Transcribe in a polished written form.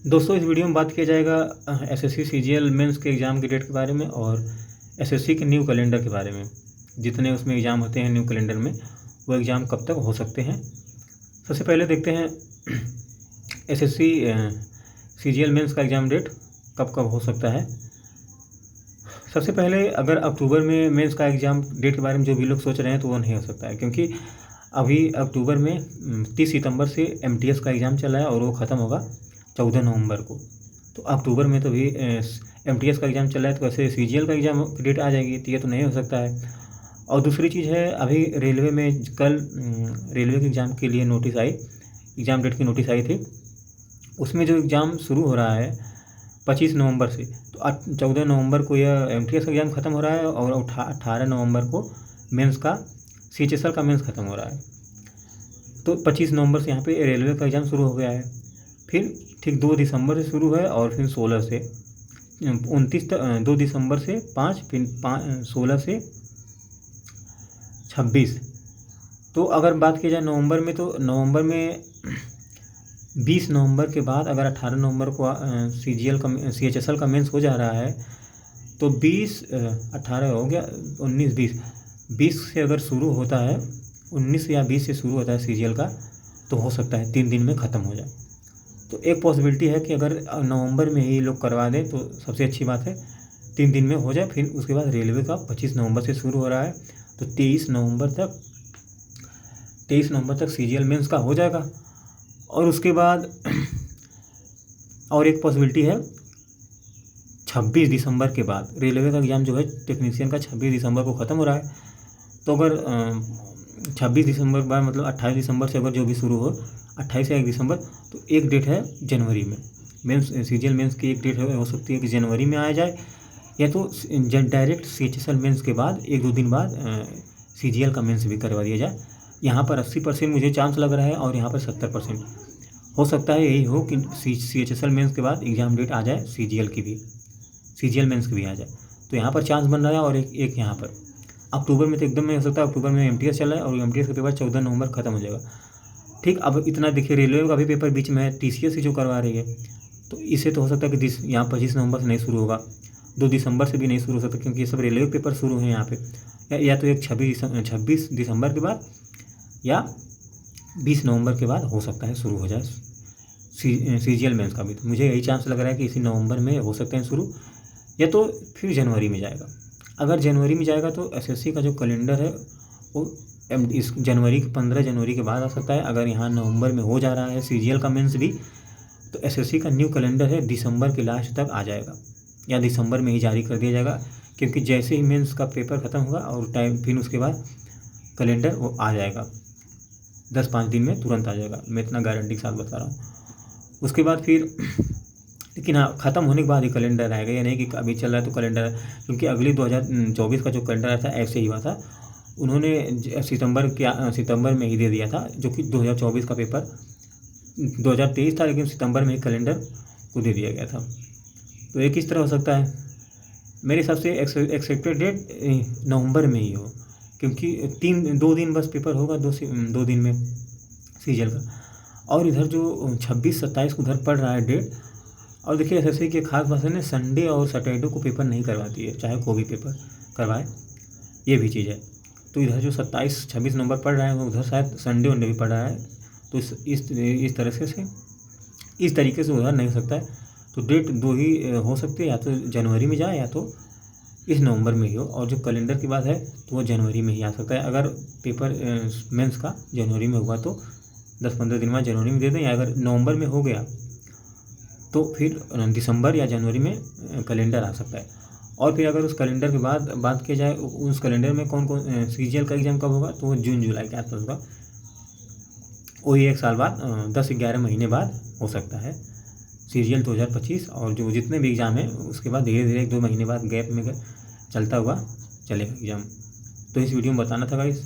दोस्तों इस वीडियो में बात किया जाएगा एसएससी सीजीएल मेंस के एग्ज़ाम की डेट के बारे में और एसएससी के न्यू कैलेंडर के बारे में। जितने उसमें एग्ज़ाम होते हैं न्यू कैलेंडर में, वो एग्ज़ाम कब तक हो सकते हैं। सबसे पहले देखते हैं एसएससी सीजीएल मेंस का एग्ज़ाम डेट कब कब हो सकता है। सबसे पहले अगर अक्टूबर में मेंस का एग्ज़ाम डेट के बारे में जो भी लोग सोच रहे हैं तो वो नहीं हो सकता है, क्योंकि अभी अक्टूबर में 30 सितंबर से एमटीएस का एग्ज़ाम चल रहा है और वो ख़त्म होगा 14 नवंबर को। तो अक्टूबर में तो भी एमटीएस का एग्ज़ाम चल रहा है, तो वैसे सीजीएल का एग्ज़ाम की डेट आ जाएगी, तो ये तो नहीं हो सकता है। और दूसरी चीज़ है, अभी रेलवे में कल रेलवे के एग्ज़ाम के लिए नोटिस आई, एग्ज़ाम डेट की नोटिस आई थी। उसमें जो एग्ज़ाम शुरू हो रहा है 25 नवंबर से, तो 14 नवंबर को यह एमटीएस का एग्ज़ाम ख़त्म हो रहा है और 18 नवंबर को मेंस का सीएचएसएल का मेंस ख़त्म हो रहा है। तो 25 नवंबर से यहाँ पे रेलवे का एग्ज़ाम शुरू हो गया है। फिर ठीक 2 दिसंबर से शुरू है और फिर 16 से 29 तक, 2 दिसंबर से 5, फिर 16 से 26। तो अगर बात की जाए नवंबर में, तो नवंबर में 20 नवंबर के बाद अगर 18 नवंबर को सीजीएल का सीएचएसएल का मेंस हो जा रहा है, तो 18 हो गया, 19 20 से अगर शुरू होता है, 19 या 20 से शुरू होता है सीजीएल का, तो हो सकता है 3 दिन में ख़त्म हो जाए। तो एक पॉसिबिलिटी है कि अगर नवंबर में ही लोग करवा दें तो सबसे अच्छी बात है, 3 दिन में हो जाए। फिर उसके बाद रेलवे का 25 नवंबर से शुरू हो रहा है, तो 23 नवंबर तक सीजीएल मेंस का हो जाएगा। और उसके बाद और एक पॉसिबिलिटी है, 26 दिसंबर के बाद रेलवे का एग्ज़ाम जो है टेक्नीशियन का 26 दिसंबर को ख़त्म हो रहा है। तो अगर 26 दिसंबर के बाद मतलब 28 दिसंबर से अगर जो भी शुरू हो, 28 या 1 दिसंबर, तो एक डेट है जनवरी में मेंस सीजीएल मेंस की। एक डेट हो सकती है कि जनवरी में आ जाए, या तो डायरेक्ट सीएचएसएल मेंस के बाद 1-2 दिन बाद सीजीएल का मेंस भी करवा दिया जाए। यहाँ पर 80% मुझे चांस लग रहा है और यहाँ पर 70% हो सकता है यही हो कि सीएचएसएल मेंस के बाद एग्ज़ाम डेट आ जाए, सीजीएल मेंस की भी आ जाए। तो यहाँ पर चांस बन रहा है। और एक यहाँ पर अक्टूबर में तो एकदम नहीं हो सकता। अक्टूबर में एमटीएस चल रहा है और एमटीएस का पेपर 14 नवंबर ख़त्म हो जाएगा। ठीक, अब इतना देखिए, रेलवे का भी पेपर बीच में है, टीसीएस ही जो करवा रही है, तो इससे तो हो सकता है कि यहाँ 25 नवंबर से नहीं शुरू होगा, 2 दिसंबर से भी नहीं शुरू हो सकता, क्योंकि ये सब रेलवे पेपर शुरू हैं यहाँ पे। या तो एक 26 दिसंबर के बाद या 20 नवंबर के बाद हो सकता है शुरू हो जाए सीजीएल मेंस का भी। तो मुझे यही चांस लग रहा है कि इसी नवंबर में हो सकते हैं शुरू, या तो फिर जनवरी में जाएगा। अगर जनवरी में जाएगा तो एसएससी का जो कैलेंडर है वो इस जनवरी 15 जनवरी के बाद आ सकता है। अगर यहाँ नवंबर में हो जा रहा है सीजीएल का मेंस भी, तो एसएससी का न्यू कैलेंडर है दिसंबर के लास्ट तक आ जाएगा, या दिसंबर में ही जारी कर दिया जाएगा। क्योंकि जैसे ही मेंस का पेपर ख़त्म होगा और टाइम, फिर उसके बाद कैलेंडर वो आ जाएगा, 10-5 दिन में तुरंत आ जाएगा, मैं इतना गारंटी के साथ बता रहा हूँ। उसके बाद फिर लेकिन हाँ, ख़त्म होने के बाद ही कैलेंडर आएगा, या नहीं कि अभी चल रहा है तो कैलेंडर, क्योंकि अगली 2024 का जो कैलेंडर आया था ऐसे ही हुआ था। उन्होंने सितंबर में ही दे दिया था, जो कि 2024 का पेपर 2023 था, लेकिन सितंबर में ही कैलेंडर को दे दिया गया था। तो ये किस तरह हो सकता है? मेरे हिसाब से एक्सेप्टेड डेट नवंबर में ही हो, क्योंकि 2 दिन बस पेपर होगा, 2 दिन में सीजीएल का। और इधर जो 26-27 को उधर पड़ रहा है डेट। और देखिए एसएससी की खास बात है ना, संडे और सैटरडे को पेपर नहीं करवाती है, चाहे कोई भी पेपर करवाए, ये भी चीज़ है। तो इधर जो 27-26 नंबर पड़ रहा है, वो उधर शायद संडे वनडे भी पड़ रहा है। तो इस तरीके से उधर नहीं हो सकता है। तो डेट 2 ही हो सकती है, या तो जनवरी में जाए या तो इस नवंबर में ही हो। और जो कैलेंडर की बात है तो वो जनवरी में ही आ सकता है। अगर पेपर मेंस का जनवरी में हुआ तो 10-15 दिन बाद जनवरी में दे दें, या अगर नवंबर में हो गया तो फिर दिसंबर या जनवरी में कैलेंडर आ सकता है। और फिर अगर उस कैलेंडर के बाद बात की जाए, उस कैलेंडर में कौन कौन सीजीएल का एग्ज़ाम कब होगा, तो वो जून जुलाई के आसपास होगा। वही 1 साल बाद, 10-11 महीने बाद हो सकता है सीजीएल 2025। और जो जितने भी एग्ज़ाम हैं उसके बाद धीरे धीरे 1-2 महीने बाद गैप में चलता हुआ चलेगा एग्ज़ाम। तो इस वीडियो में बताना था गाइस।